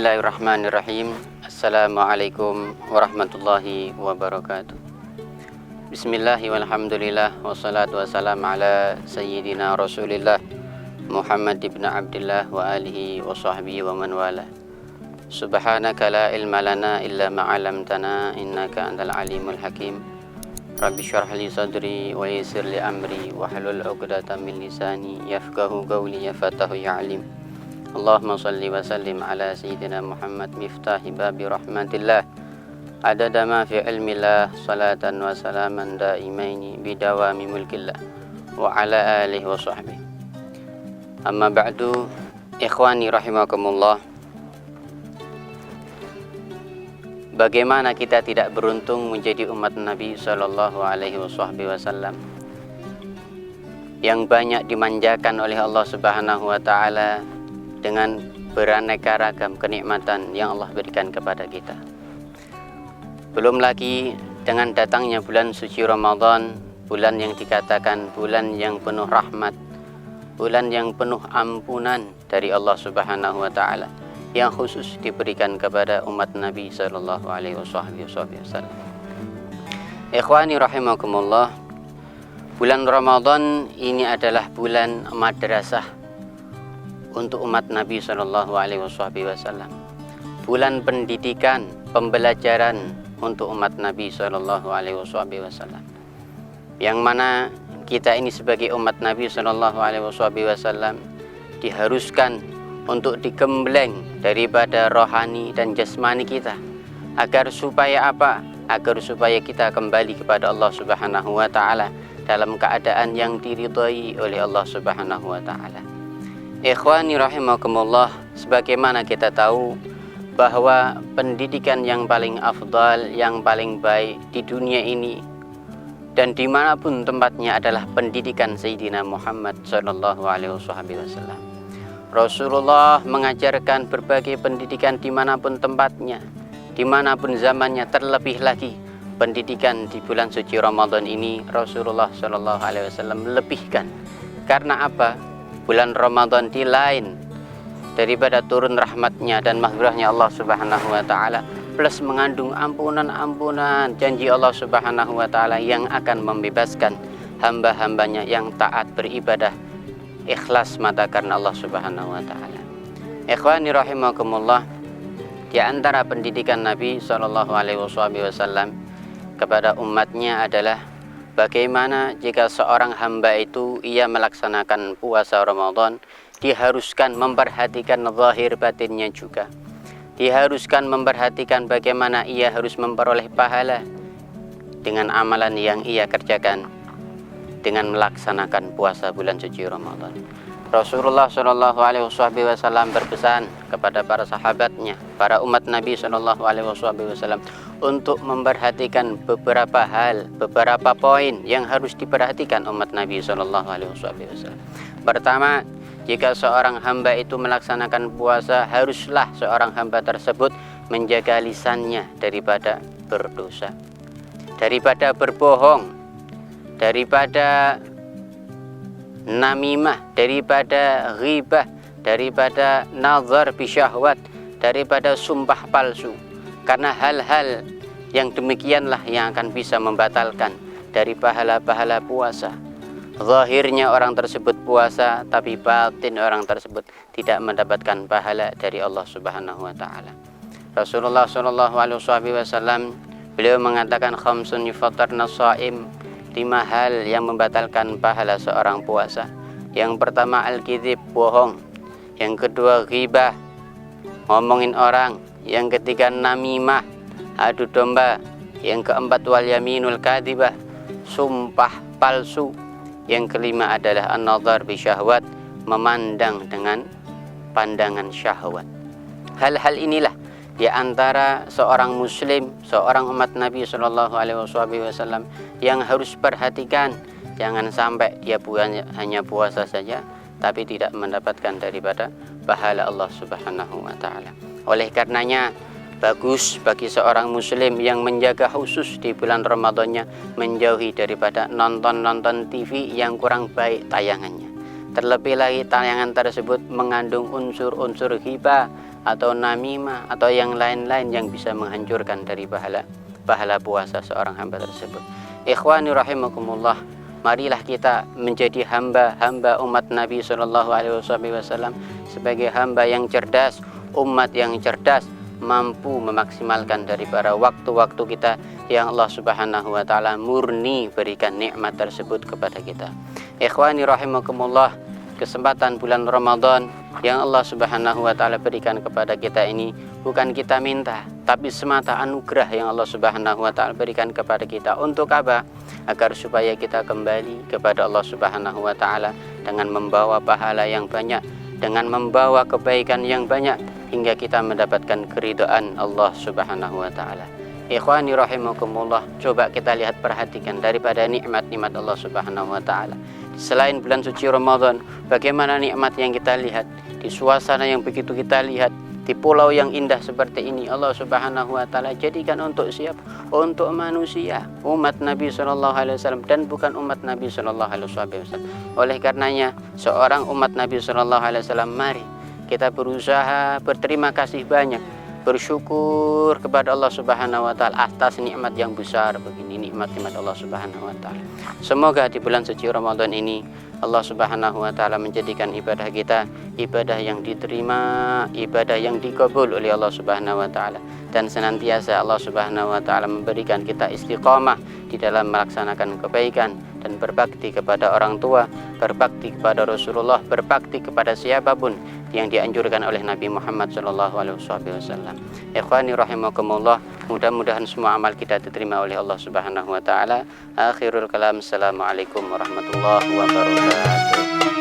Bismillahirrahmanirrahim. Assalamualaikum warahmatullahi wabarakatuh. Bismillahi walhamdulillah wassalatu wassalamu ala sayyidina Rasulillah Muhammad ibn Abdullah wa alihi wa sahbihi wa man wala. Subhanaka la ilma lana illa ma 'allamtana innaka antal alimul hakim. Rabbi syrah li sadri wa yassir li amri wa hlul 'uqdatam min lisani yafqahu qawli ya fatahu ya alim. Allahumma salli wa sallim ala sayyidina Muhammad miftahi babi rahmatillah adada ma fi ilmillah salatan wa salaman daimaini bidawami mulkillah wa ala alihi wa sahbihi. Amma ba'du, ikhwani rahimakumullah. Bagaimana kita tidak beruntung menjadi umat Nabi sallallahu alaihi wasallam yang banyak dimanjakan oleh Allah Subhanahu wa taala dengan beraneka ragam kenikmatan yang Allah berikan kepada kita. Belum lagi dengan datangnya bulan suci Ramadan, bulan yang dikatakan bulan yang penuh rahmat, bulan yang penuh ampunan dari Allah Subhanahu wa taala yang khusus diberikan kepada umat Nabi sallallahu alaihi wasallam. Ikhwani rahimakumullah, bulan Ramadan ini adalah bulan madrasah untuk umat Nabi sallallahu alaihi wasallam. Bulan pendidikan, pembelajaran untuk umat Nabi sallallahu alaihi wasallam. Yang mana kita ini sebagai umat Nabi sallallahu alaihi wasallam diharuskan untuk digembleng daripada rohani dan jasmani kita, agar supaya apa? Agar supaya kita kembali kepada Allah Subhanahu wa taala dalam keadaan yang diridhai oleh Allah Subhanahu wa taala. Ikhwani rahimakumullah, sebagaimana kita tahu bahwa pendidikan yang paling afdal, yang paling baik di dunia ini dan dimanapun tempatnya adalah pendidikan Sayyidina Muhammad sallallahu alaihi wasallam. Rasulullah mengajarkan berbagai pendidikan dimanapun tempatnya, dimanapun zamannya, terlebih lagi pendidikan di bulan suci Ramadan ini Rasulullah sallallahu alaihi wasallam melebihkan. Karena apa? Bulan Ramadan di lain daripada turun rahmatnya dan maghfirahnya Allah Subhanahu wa taala, plus mengandung ampunan-ampunan janji Allah Subhanahu wa taala yang akan membebaskan hamba-hambanya yang taat beribadah ikhlas mata karena Allah Subhanahu wa taala. Ikhwani rahimakumullah, di antara pendidikan Nabi sallallahu alaihi wasallam kepada umatnya adalah bagaimana jika seorang hamba itu ia melaksanakan puasa Ramadan, diharuskan memperhatikan zahir batinnya juga. Diharuskan memperhatikan bagaimana ia harus memperoleh pahala dengan amalan yang ia kerjakan dengan melaksanakan puasa bulan suci Ramadan. Rasulullah Shallallahu Alaihi Wasallam berpesan kepada para sahabatnya, para umat Nabi Shallallahu Alaihi Wasallam untuk memperhatikan beberapa hal, beberapa poin yang harus diperhatikan umat Nabi Shallallahu Alaihi Wasallam. Pertama, jika seorang hamba itu melaksanakan puasa, haruslah seorang hamba tersebut menjaga lisannya daripada berdosa, daripada berbohong, daripada namimah, daripada ghibah, daripada nazar bisyahwat, daripada sumpah palsu. Karena hal-hal yang demikianlah yang akan bisa membatalkan dari pahala-pahala puasa. Zahirnya orang tersebut puasa, tapi batin orang tersebut tidak mendapatkan pahala dari Allah Subhanahu wa taala. Rasulullah sallallahu alaihi wasallam beliau mengatakan khamsun yufattarna shaim, 5 hal yang membatalkan pahala seorang puasa. Yang pertama al-kizib, bohong. Yang kedua ghibah, ngomongin orang. Yang ketiga namimah, adu domba. Yang keempat wal yaminul kadhibah, sumpah palsu. Yang kelima adalah an-nazar bi syahwat, memandang dengan pandangan syahwat. Hal-hal inilah di antara seorang muslim, seorang umat Nabi sallallahu alaihi wasallam yang harus perhatikan. Jangan sampai dia hanya puasa saja tapi tidak mendapatkan daripada pahala Allah Subhanahu wa taala. Oleh karenanya bagus bagi seorang muslim yang menjaga khusus di bulan Ramadannya menjauhi daripada nonton-nonton TV yang kurang baik tayangannya. Terlebih lagi tayangan tersebut mengandung unsur-unsur ghibah, atau namimah atau yang lain-lain yang bisa menghancurkan dari pahala puasa seorang hamba tersebut. Ikhwani rahimakumullah, marilah kita menjadi hamba umat Nabi Shallallahu Alaihi Wasallam sebagai hamba yang cerdas, umat yang cerdas, mampu memaksimalkan dari para waktu-waktu kita yang Allah Subhanahu wa taala murni berikan nikmat tersebut kepada kita. Ikhwani rahimakumullah, kesempatan bulan Ramadan yang Allah Subhanahu wa taala berikan kepada kita ini bukan kita minta, tapi semata anugerah yang Allah Subhanahu wa taala berikan kepada kita. Untuk apa? Agar supaya kita kembali kepada Allah Subhanahu wa taala dengan membawa pahala yang banyak, dengan membawa kebaikan yang banyak, hingga kita mendapatkan keridhaan Allah Subhanahu wa taala. Ikhwani rahimakumullah, coba kita lihat, perhatikan daripada nikmat-nikmat Allah Subhanahu wa taala. Selain bulan suci Ramadan, bagaimana nikmat yang kita lihat di suasana yang begitu kita lihat di pulau yang indah seperti ini. Allah Subhanahu wa taala jadikan untuk siapa? Untuk manusia, umat Nabi sallallahu alaihi wasallam, dan bukan umat Nabi sallallahu alaihi wasallam. Oleh karenanya, seorang umat Nabi sallallahu alaihi wasallam, mari kita berusaha berterima kasih banyak, bersyukur kepada Allah Subhanahu wa taala atas nikmat yang besar begini, nikmat-nikmat Allah Subhanahu wa taala. Semoga di bulan suci Ramadan ini Allah Subhanahu wa taala menjadikan ibadah kita ibadah yang diterima, ibadah yang dikabul oleh Allah Subhanahu wa taala, dan senantiasa Allah Subhanahu wa taala memberikan kita istiqamah di dalam melaksanakan kebaikan dan berbakti kepada orang tua, berbakti kepada Rasulullah, berbakti kepada siapapun yang dianjurkan oleh Nabi Muhammad sallallahu alaihi wasallam. Ikhwani rahimakumullah, mudah-mudahan semua amal kita diterima oleh Allah Subhanahu wa taala. Akhirul kalam, assalamualaikum warahmatullahi wabarakatuh.